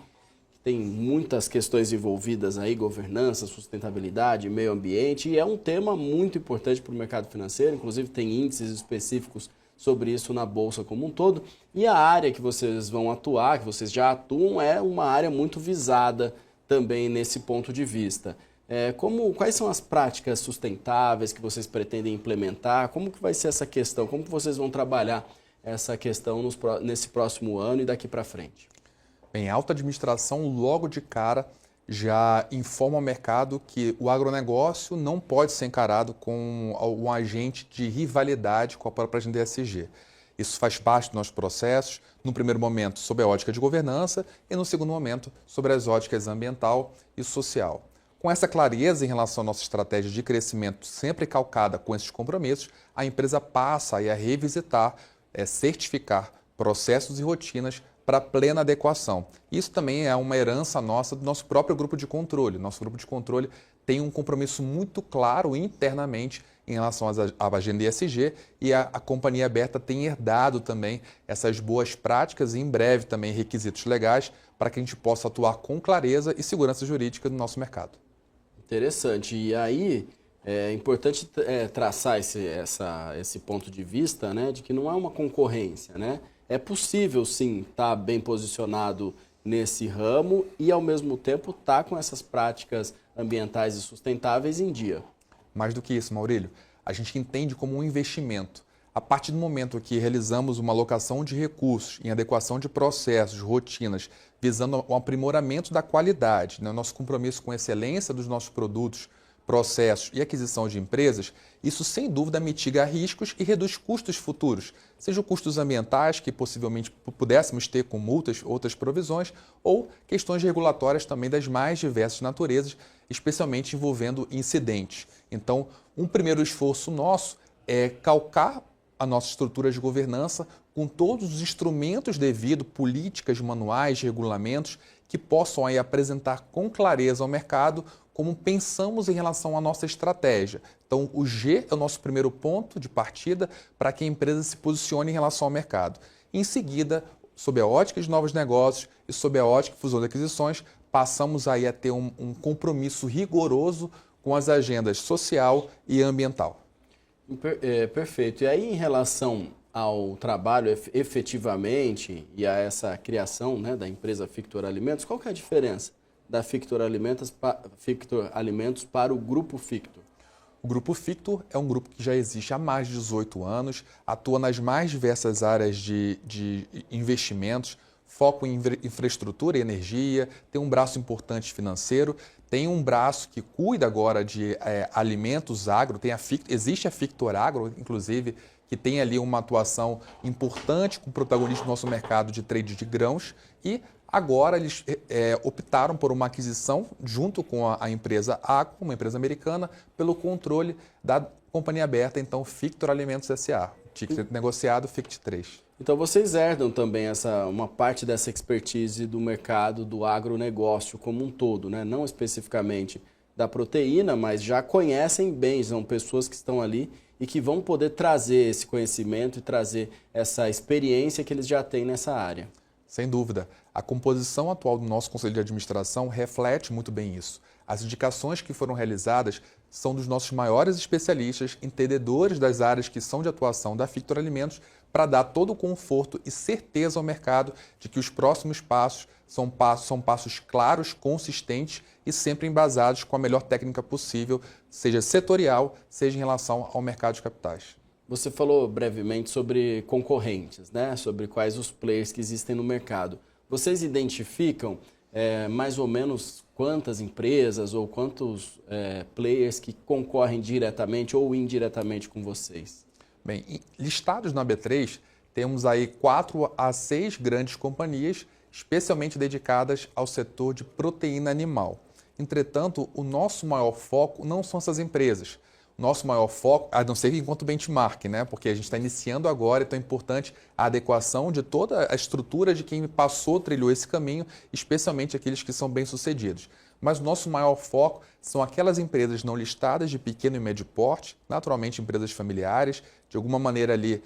Tem muitas questões envolvidas aí, governança, sustentabilidade, meio ambiente, e é um tema muito importante para o mercado financeiro, inclusive tem índices específicos sobre isso na Bolsa como um todo. E a área que vocês vão atuar, que vocês já atuam, é uma área muito visada também nesse ponto de vista. Quais são as práticas sustentáveis que vocês pretendem implementar? Como que vai ser essa questão? Como que vocês vão trabalhar essa questão nesse próximo ano e daqui para frente? Bem, a alta administração logo de cara já informa ao mercado que o agronegócio não pode ser encarado como um agente de rivalidade com a própria agenda ESG. Isso faz parte dos nossos processos, no primeiro momento sob a ótica de governança e no segundo momento sobre as óticas ambiental e social. Com essa clareza em relação à nossa estratégia de crescimento sempre calcada com esses compromissos, a empresa passa a revisitar, certificar processos e rotinas para plena adequação. Isso também é uma herança nossa do nosso próprio grupo de controle. Nosso grupo de controle tem um compromisso muito claro internamente em relação à agenda ESG e a companhia aberta tem herdado também essas boas práticas e em breve também requisitos legais para que a gente possa atuar com clareza e segurança jurídica no nosso mercado. Interessante. E aí é importante traçar esse ponto de vista, né, de que não é uma concorrência, né? É possível, sim, estar bem posicionado nesse ramo e, ao mesmo tempo, estar com essas práticas ambientais e sustentáveis em dia. Mais do que isso, Maurílio, a gente entende como um investimento. A partir do momento que realizamos uma alocação de recursos em adequação de processos, rotinas, visando o aprimoramento da qualidade, né, nosso compromisso com a excelência dos nossos produtos, processos e aquisição de empresas, isso sem dúvida mitiga riscos e reduz custos futuros, sejam custos ambientais que possivelmente pudéssemos ter com multas, outras provisões, ou questões regulatórias também das mais diversas naturezas, especialmente envolvendo incidentes. Então, um primeiro esforço nosso é calcar a nossa estrutura de governança com todos os instrumentos devidos, políticas, manuais, regulamentos, que possam aí apresentar com clareza ao mercado como pensamos em relação à nossa estratégia. Então, o G é o nosso primeiro ponto de partida para que a empresa se posicione em relação ao mercado. Em seguida, sob a ótica de novos negócios e sob a ótica de fusão de aquisições, passamos aí a ter um compromisso rigoroso com as agendas social e ambiental. Perfeito. E aí, em relação ao trabalho efetivamente e a essa criação, né, da empresa Fictor Alimentos, qual que é a diferença da Fictor Alimentos para o Grupo Fictor? O Grupo Fictor é um grupo que já existe há mais de 18 anos, atua nas mais diversas áreas de investimentos, foco em infraestrutura e energia, tem um braço importante financeiro, tem um braço que cuida agora de alimentos agro, existe a Fictor Agro, inclusive, que tem ali uma atuação importante com o protagonismo do nosso mercado de trade de grãos e agora eles optaram por uma aquisição junto com a empresa Agro, uma empresa americana, pelo controle da companhia aberta, então Fictor Alimentos S.A., ticket negociado FICT3. Então vocês herdam também uma parte dessa expertise do mercado do agronegócio como um todo, né? Não especificamente da proteína, mas já conhecem bem, são pessoas que estão ali e que vão poder trazer esse conhecimento e trazer essa experiência que eles já têm nessa área. Sem dúvida. A composição atual do nosso Conselho de Administração reflete muito bem isso. As indicações que foram realizadas são dos nossos maiores especialistas, entendedores das áreas que são de atuação da Fictor Alimentos, para dar todo o conforto e certeza ao mercado de que os próximos passos são passos claros, consistentes e sempre embasados com a melhor técnica possível, seja setorial, seja em relação ao mercado de capitais. Você falou brevemente sobre concorrentes, né? Sobre quais os players que existem no mercado. Vocês identificam mais ou menos quantas empresas ou quantos players que concorrem diretamente ou indiretamente com vocês? Bem, listados na B3, temos aí 4 a 6 grandes companhias, especialmente dedicadas ao setor de proteína animal. Entretanto, o nosso maior foco não são essas empresas. Nosso maior foco, a não ser enquanto benchmark, né? Porque a gente está iniciando agora, então é importante a adequação de toda a estrutura de quem passou, trilhou esse caminho, especialmente aqueles que são bem-sucedidos. Mas o nosso maior foco são aquelas empresas não listadas de pequeno e médio porte, naturalmente empresas familiares, de alguma maneira ali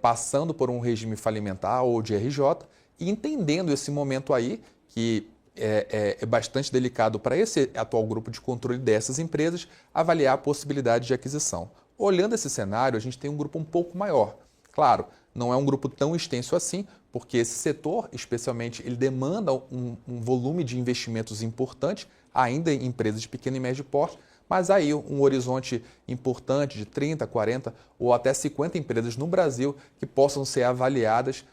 passando por um regime falimentar ou de RJ, e entendendo esse momento aí, que é bastante delicado para esse atual grupo de controle dessas empresas, avaliar a possibilidade de aquisição. Olhando esse cenário, a gente tem um grupo um pouco maior. Claro, não é um grupo tão extenso assim, porque esse setor, especialmente, ele demanda um volume de investimentos importante, ainda em empresas de pequeno e médio porte, mas aí um horizonte importante de 30, 40 ou até 50 empresas no Brasil que possam ser avaliadas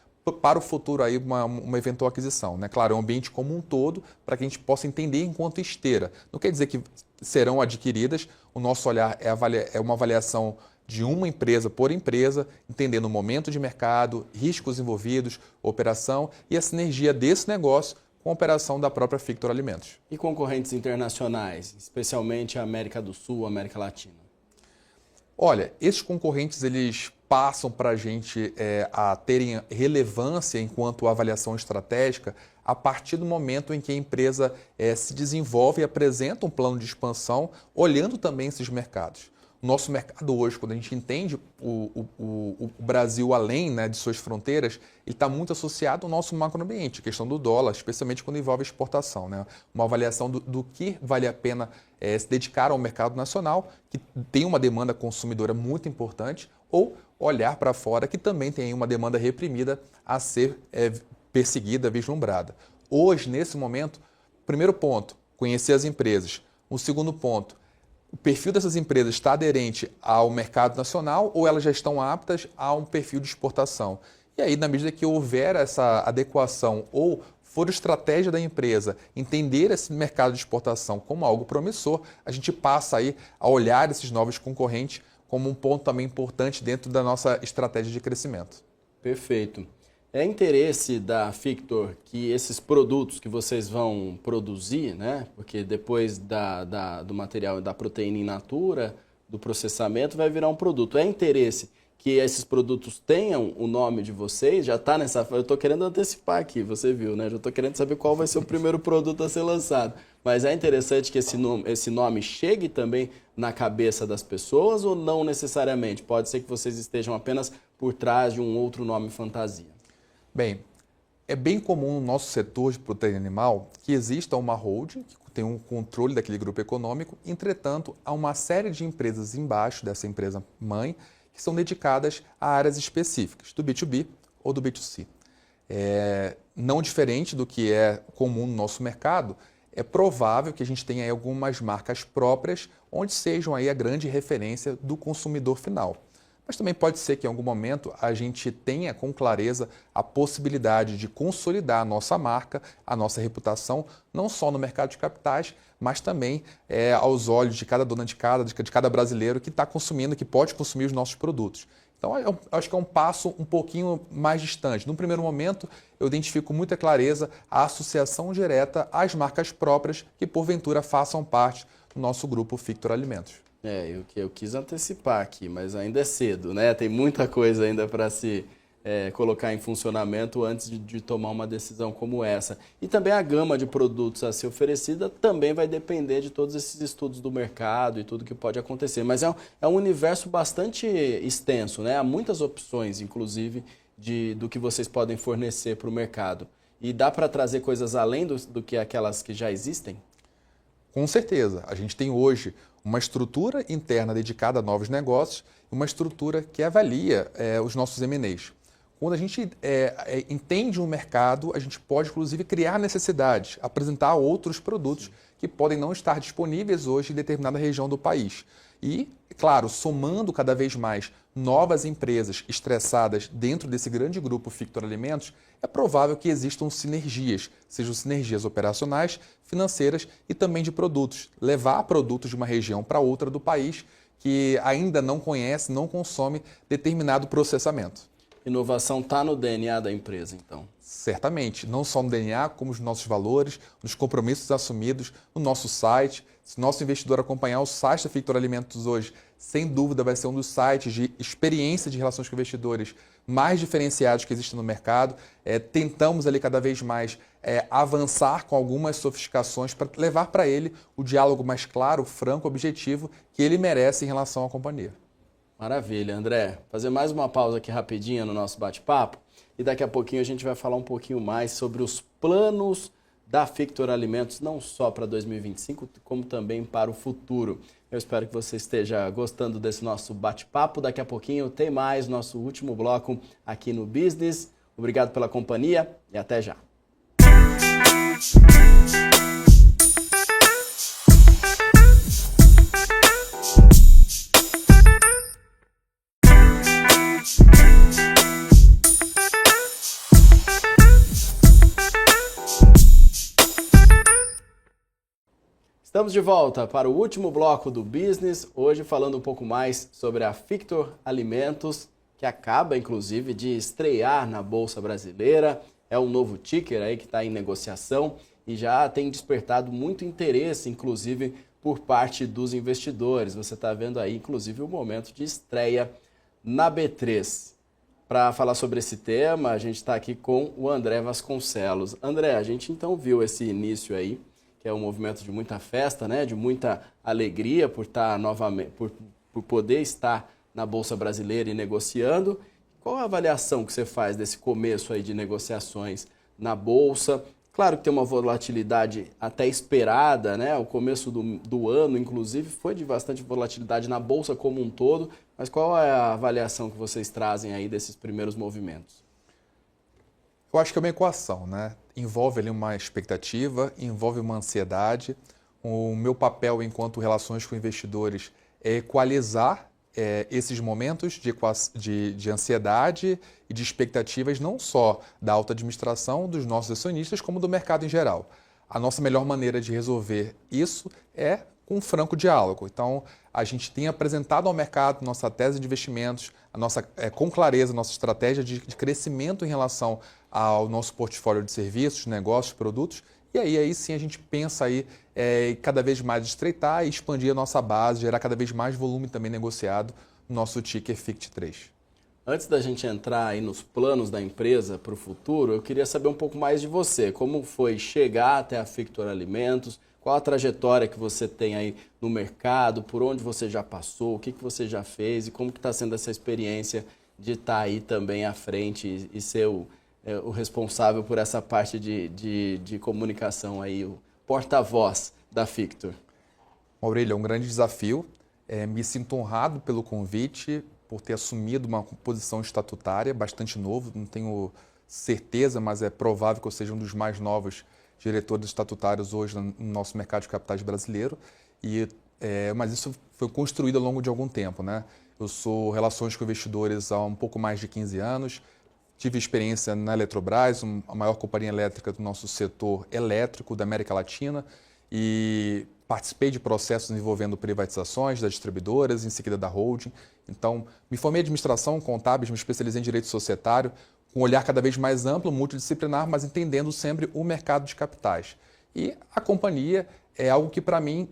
para o futuro aí uma eventual aquisição, né? Claro, é um ambiente como um todo para que a gente possa entender enquanto esteira. Não quer dizer que serão adquiridas, o nosso olhar é uma avaliação de uma empresa por empresa, entendendo o momento de mercado, riscos envolvidos, operação e a sinergia desse negócio com a operação da própria Fictor Alimentos. E concorrentes internacionais, especialmente a América do Sul, América Latina? Olha, esses concorrentes eles passam para a gente a terem relevância enquanto avaliação estratégica a partir do momento em que a empresa se desenvolve e apresenta um plano de expansão, olhando também esses mercados. O nosso mercado hoje, quando a gente entende o Brasil além, né, de suas fronteiras, ele está muito associado ao nosso macroambiente, a questão do dólar, especialmente quando envolve exportação, né? Uma avaliação do que vale a pena se dedicar ao mercado nacional, que tem uma demanda consumidora muito importante, ou olhar para fora, que também tem uma demanda reprimida a ser perseguida, vislumbrada. Hoje, nesse momento, primeiro ponto, conhecer as empresas. O segundo ponto, o perfil dessas empresas está aderente ao mercado nacional ou elas já estão aptas a um perfil de exportação? E aí, na medida que houver essa adequação ou for estratégia da empresa entender esse mercado de exportação como algo promissor, a gente passa aí a olhar esses novos concorrentes como um ponto também importante dentro da nossa estratégia de crescimento. Perfeito. É interesse da Fictor que esses produtos que vocês vão produzir, né? Porque depois do material da proteína in natura, do processamento, vai virar um produto. É interesse que esses produtos tenham o nome de vocês? Já está nessa... Eu estou querendo antecipar aqui, você viu, né? Já estou querendo saber qual vai ser o primeiro produto a ser lançado. Mas é interessante que esse nome chegue também na cabeça das pessoas ou não necessariamente? Pode ser que vocês estejam apenas por trás de um outro nome fantasia. Bem, é bem comum no nosso setor de proteína animal que exista uma holding, que tem um controle daquele grupo econômico, entretanto, há uma série de empresas embaixo dessa empresa mãe que são dedicadas a áreas específicas, do B2B ou do B2C. Não diferente do que é comum no nosso mercado, é provável que a gente tenha aí algumas marcas próprias onde sejam aí a grande referência do consumidor final. Mas também pode ser que em algum momento a gente tenha com clareza a possibilidade de consolidar a nossa marca, a nossa reputação, não só no mercado de capitais, mas também aos olhos de cada dona de cada brasileiro que está consumindo, que pode consumir os nossos produtos. Então, eu acho que é um passo um pouquinho mais distante. No primeiro momento, eu identifico com muita clareza a associação direta às marcas próprias que, porventura, façam parte do nosso grupo Fictor Alimentos. Eu quis antecipar aqui, mas ainda é cedo, né? Tem muita coisa ainda para se colocar em funcionamento antes de tomar uma decisão como essa. E também a gama de produtos a ser oferecida também vai depender de todos esses estudos do mercado e tudo que pode acontecer. Mas é um universo bastante extenso, né? Há muitas opções, inclusive, do que vocês podem fornecer para o mercado. E dá para trazer coisas além do que aquelas que já existem? Com certeza. A gente tem hoje uma estrutura interna dedicada a novos negócios e uma estrutura que avalia os nossos M&As. Quando a gente entende um mercado, a gente pode, inclusive, criar necessidades, apresentar outros produtos que podem não estar disponíveis hoje em determinada região do país. E, claro, somando cada vez mais novas empresas estressadas dentro desse grande grupo Fictor Alimentos, é provável que existam sinergias, sejam sinergias operacionais, financeiras e também de produtos. Levar produtos de uma região para outra do país que ainda não conhece, não consome determinado processamento. Inovação está no DNA da empresa, então? Certamente, não só no DNA, como nos nossos valores, nos compromissos assumidos, no nosso site. Se o nosso investidor acompanhar o site da Fictor Alimentos hoje, sem dúvida vai ser um dos sites de experiência de relações com investidores mais diferenciados que existem no mercado. Tentamos ali cada vez mais avançar com algumas sofisticações para levar para ele o diálogo mais claro, franco, objetivo que ele merece em relação à companhia. Maravilha, André. Fazer mais uma pausa aqui rapidinho no nosso bate-papo e daqui a pouquinho a gente vai falar um pouquinho mais sobre os planos da Fictor Alimentos, não só para 2025, como também para o futuro. Eu espero que você esteja gostando desse nosso bate-papo. Daqui a pouquinho tem mais nosso último bloco aqui no Business. Obrigado pela companhia e até já. Estamos de volta para o último bloco do Business, hoje falando um pouco mais sobre a Fictor Alimentos, que acaba inclusive de estrear na Bolsa Brasileira. É um novo ticker aí que está em negociação e já tem despertado muito interesse, inclusive por parte dos investidores. Você está vendo aí, inclusive, o momento de estreia na B3. Para falar sobre esse tema, a gente está aqui com o André Vasconcelos. André, a gente então viu esse início aí, que é um movimento de muita festa, né? De muita alegria por estar novamente, por poder estar na Bolsa Brasileira e negociando. Qual a avaliação que você faz desse começo aí de negociações na Bolsa? Claro que tem uma volatilidade até esperada, né? O começo do ano, inclusive, foi de bastante volatilidade na Bolsa como um todo, mas qual é a avaliação que vocês trazem aí desses primeiros movimentos? Eu acho que é uma equação, né? Envolve ali uma expectativa, envolve uma ansiedade. O meu papel enquanto relações com investidores é equalizar esses momentos de ansiedade e de expectativas não só da alta administração, dos nossos acionistas, como do mercado em geral. A nossa melhor maneira de resolver isso é com um franco diálogo. Então, a gente tem apresentado ao mercado nossa tese de investimentos, com clareza, nossa estratégia de crescimento em relação ao nosso portfólio de serviços, negócios, produtos, e aí sim a gente pensa aí cada vez mais estreitar e expandir a nossa base, gerar cada vez mais volume também negociado no nosso ticker FICT3. Antes da gente entrar aí nos planos da empresa para o futuro, eu queria saber um pouco mais de você. Como foi chegar até a Fictor Alimentos? Qual a trajetória que você tem aí no mercado? Por onde você já passou? O que você já fez? E como que está sendo essa experiência de estar aí também à frente e ser o responsável por essa parte de comunicação aí, o porta-voz da Fictor? Aurélio, é um grande desafio. Me sinto honrado pelo convite, por ter assumido uma posição estatutária, bastante novo, não tenho certeza, mas é provável que eu seja um dos mais novos diretores estatutários hoje no nosso mercado de capitais brasileiro, mas isso foi construído ao longo de algum tempo, né? Eu sou relações com investidores há um pouco mais de 15 anos, tive experiência na Eletrobras, a maior companhia elétrica do nosso setor elétrico da América Latina, e participei de processos envolvendo privatizações das distribuidoras, em seguida da holding. Então, me formei em administração contábil, me especializei em direito societário, com um olhar cada vez mais amplo, multidisciplinar, mas entendendo sempre o mercado de capitais. E a companhia é algo que, para mim,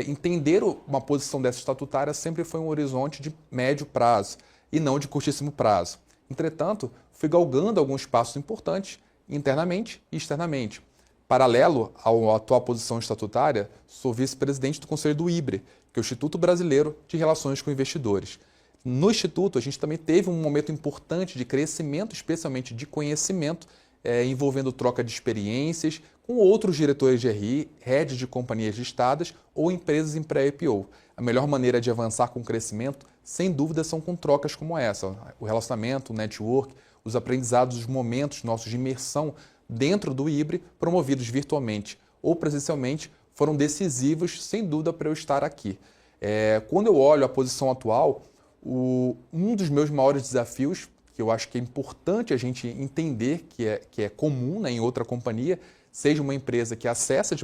entender uma posição dessa estatutária sempre foi um horizonte de médio prazo e não de curtíssimo prazo. Entretanto, fui galgando alguns passos importantes internamente e externamente. Paralelo à atual posição estatutária, sou vice-presidente do Conselho do IBRE, que é o Instituto Brasileiro de Relações com Investidores. No Instituto, a gente também teve um momento importante de crescimento, especialmente de conhecimento, envolvendo troca de experiências com outros diretores de RI, heads de companhias listadas ou empresas em pré-IPO. A melhor maneira de avançar com o crescimento, sem dúvida, são com trocas como essa. O relacionamento, o network, os aprendizados, os momentos nossos de imersão dentro do IBRE, promovidos virtualmente ou presencialmente, foram decisivos, sem dúvida, para eu estar aqui. Quando eu olho a posição atual, um dos meus maiores desafios, que eu acho que é importante a gente entender que é comum, né, em outra companhia, seja uma empresa que acessa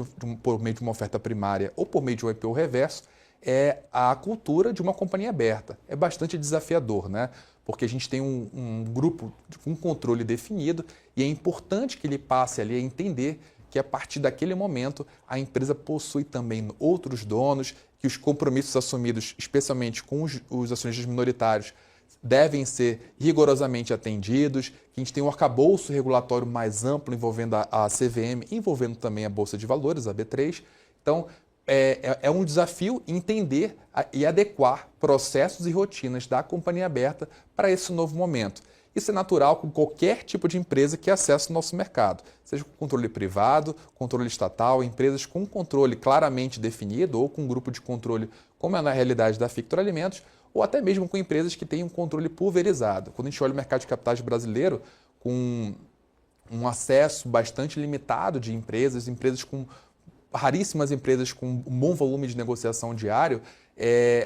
por meio de uma oferta primária ou por meio de um IPO reverso, é a cultura de uma companhia aberta. É bastante desafiador, né? Porque a gente tem um grupo com controle definido e é importante que ele passe ali a entender que a partir daquele momento a empresa possui também outros donos, que os compromissos assumidos, especialmente com os acionistas minoritários, devem ser rigorosamente atendidos, que a gente tem um arcabouço regulatório mais amplo envolvendo a CVM, envolvendo também a Bolsa de Valores, a B3. Então, é um desafio entender e adequar processos e rotinas da companhia aberta para esse novo momento. Isso é natural com qualquer tipo de empresa que acesse o nosso mercado, seja com controle privado, controle estatal, empresas com controle claramente definido ou com um grupo de controle, como é na realidade da Fictor Alimentos, ou até mesmo com empresas que têm um controle pulverizado. Quando a gente olha o mercado de capitais brasileiro, com um acesso bastante limitado de empresas com raríssimas empresas com um bom volume de negociação diário,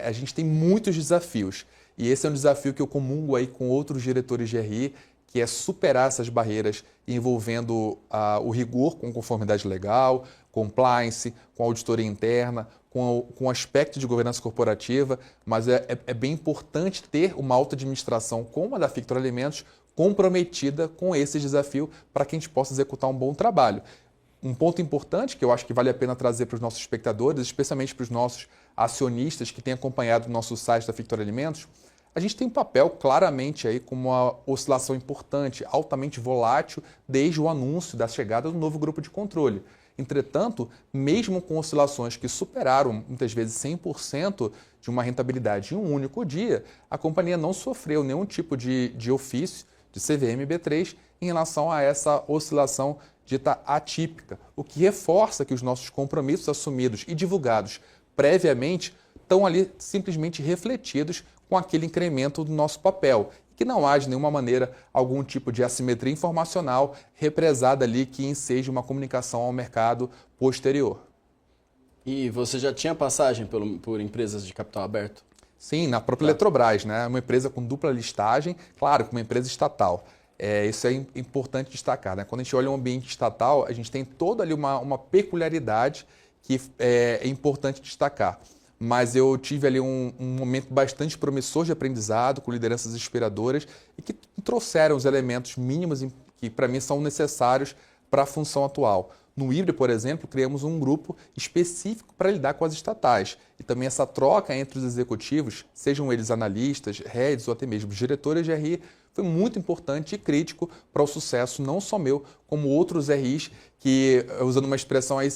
a gente tem muitos desafios. E esse é um desafio que eu comungo aí com outros diretores de RI, que é superar essas barreiras envolvendo o rigor com conformidade legal, compliance, com auditoria interna, com o aspecto de governança corporativa, mas é bem importante ter uma alta administração como a da Fictor Alimentos comprometida com esse desafio para que a gente possa executar um bom trabalho. Um ponto importante que eu acho que vale a pena trazer para os nossos espectadores, especialmente para os nossos acionistas que têm acompanhado o nosso site da Fictor Alimentos, a gente tem um papel claramente aí como uma oscilação importante, altamente volátil, desde o anúncio da chegada do novo grupo de controle. Entretanto, mesmo com oscilações que superaram muitas vezes 100% de uma rentabilidade em um único dia, a companhia não sofreu nenhum tipo de ofício de CVM B3 em relação a essa oscilação dita atípica, o que reforça que os nossos compromissos assumidos e divulgados previamente estão ali simplesmente refletidos com aquele incremento do nosso papel, que não há de nenhuma maneira algum tipo de assimetria informacional represada ali que enseje uma comunicação ao mercado posterior. E você já tinha passagem por empresas de capital aberto? Sim, na própria Eletrobras, né? Uma empresa com dupla listagem, claro, com uma empresa estatal. Isso é importante destacar, né? Quando a gente olha o ambiente estatal, a gente tem toda ali uma peculiaridade que é importante destacar. Mas eu tive ali um momento bastante promissor de aprendizado, com lideranças inspiradoras e que trouxeram os elementos mínimos que, para mim, são necessários para a função atual. No IBRE, por exemplo, criamos um grupo específico para lidar com as estatais. E também essa troca entre os executivos, sejam eles analistas, heads ou até mesmo diretores de RI, foi muito importante e crítico para o sucesso não só meu, como outros RIs que, usando uma expressão aí,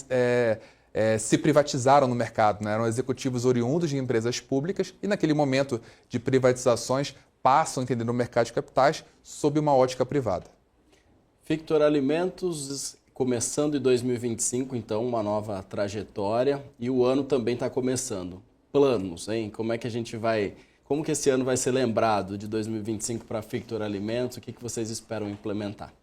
se privatizaram no mercado, né? Eram executivos oriundos de empresas públicas e naquele momento de privatizações passam a entender o mercado de capitais sob uma ótica privada. Fictor Alimentos começando em 2025, então uma nova trajetória e o ano também está começando. Planos, hein? Como que esse ano vai ser lembrado de 2025 para a Fictor Alimentos? O que vocês esperam implementar?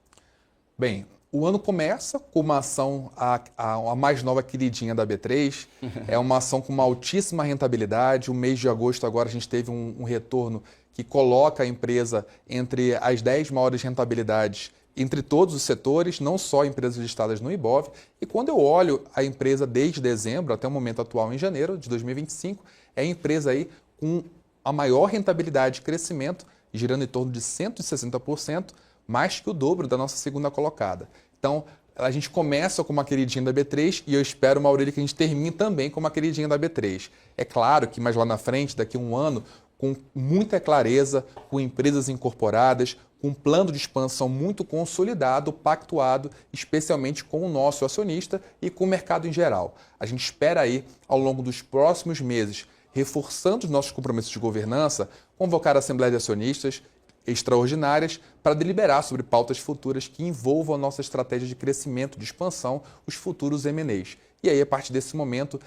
Bem, o ano começa com uma ação, a mais nova queridinha da B3, é uma ação com uma altíssima rentabilidade. O mês de agosto agora a gente teve um retorno que coloca a empresa entre as 10 maiores rentabilidades entre todos os setores, não só empresas listadas no Ibov. E quando eu olho a empresa desde dezembro até o momento atual, em janeiro de 2025, é a empresa aí com a maior rentabilidade de crescimento, girando em torno de 160%, mais que o dobro da nossa segunda colocada. Então, a gente começa com uma queridinha da B3 e eu espero, Maurílio, que a gente termine também com uma queridinha da B3. É claro que mais lá na frente, daqui a um ano, com muita clareza, com empresas incorporadas, com um plano de expansão muito consolidado, pactuado, especialmente com o nosso acionista e com o mercado em geral. A gente espera aí, ao longo dos próximos meses, reforçando os nossos compromissos de governança, convocar a Assembleia de Acionistas extraordinárias para deliberar sobre pautas futuras que envolvam a nossa estratégia de crescimento, de expansão, os futuros M&As. E aí, a partir desse momento,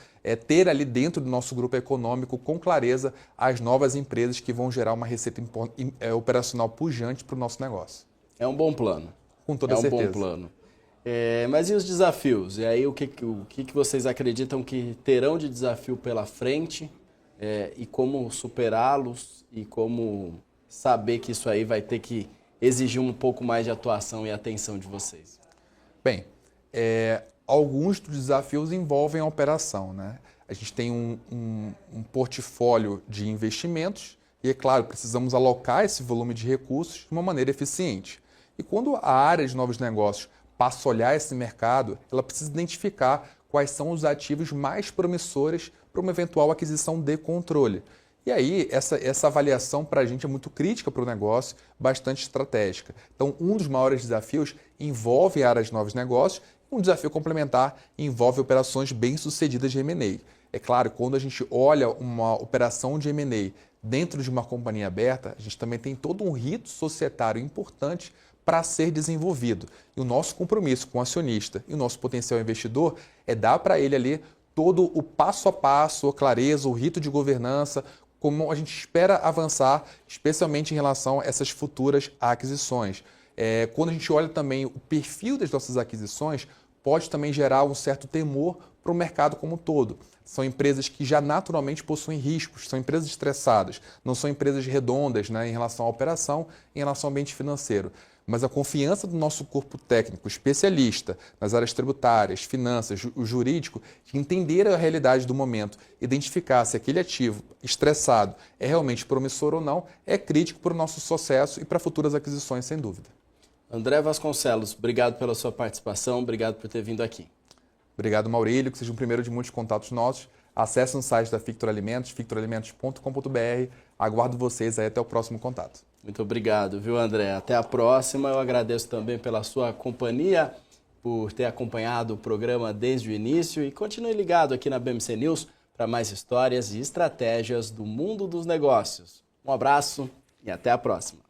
ter ali dentro do nosso grupo econômico, com clareza, as novas empresas que vão gerar uma receita operacional pujante para o nosso negócio. É um bom plano. Com toda certeza. É um bom plano. Mas e os desafios? E aí, o que vocês acreditam que terão de desafio pela frente e como superá-los e como saber que isso aí vai ter que exigir um pouco mais de atuação e atenção de vocês? Bem, alguns dos desafios envolvem a operação, né? A gente tem um portfólio de investimentos e, é claro, precisamos alocar esse volume de recursos de uma maneira eficiente. E quando a área de novos negócios passa a olhar esse mercado, ela precisa identificar quais são os ativos mais promissores para uma eventual aquisição de controle. E aí, essa avaliação para a gente é muito crítica para o negócio, bastante estratégica. Então, um dos maiores desafios envolve a área de novos negócios. Um desafio complementar envolve operações bem-sucedidas de M&A. É claro, quando a gente olha uma operação de M&A dentro de uma companhia aberta, a gente também tem todo um rito societário importante para ser desenvolvido. E o nosso compromisso com o acionista e o nosso potencial investidor é dar para ele ali todo o passo a passo, a clareza, o rito de governança, como a gente espera avançar, especialmente em relação a essas futuras aquisições. Quando a gente olha também o perfil das nossas aquisições, pode também gerar um certo temor para o mercado como um todo. São empresas que já naturalmente possuem riscos, são empresas estressadas, não são empresas redondas, né, em relação à operação, em relação ao ambiente financeiro. Mas a confiança do nosso corpo técnico, especialista nas áreas tributárias, finanças, o jurídico, de entender a realidade do momento, identificar se aquele ativo estressado é realmente promissor ou não, é crítico para o nosso sucesso e para futuras aquisições, sem dúvida. André Vasconcelos, obrigado pela sua participação, obrigado por ter vindo aqui. Obrigado, Maurílio, que seja o primeiro de muitos contatos nossos. Acesse no site da Fictor Alimentos, fictoralimentos.com.br. Aguardo vocês aí até o próximo contato. Muito obrigado, viu, André? Até a próxima. Eu agradeço também pela sua companhia, por ter acompanhado o programa desde o início e continue ligado aqui na BMC News para mais histórias e estratégias do mundo dos negócios. Um abraço e até a próxima.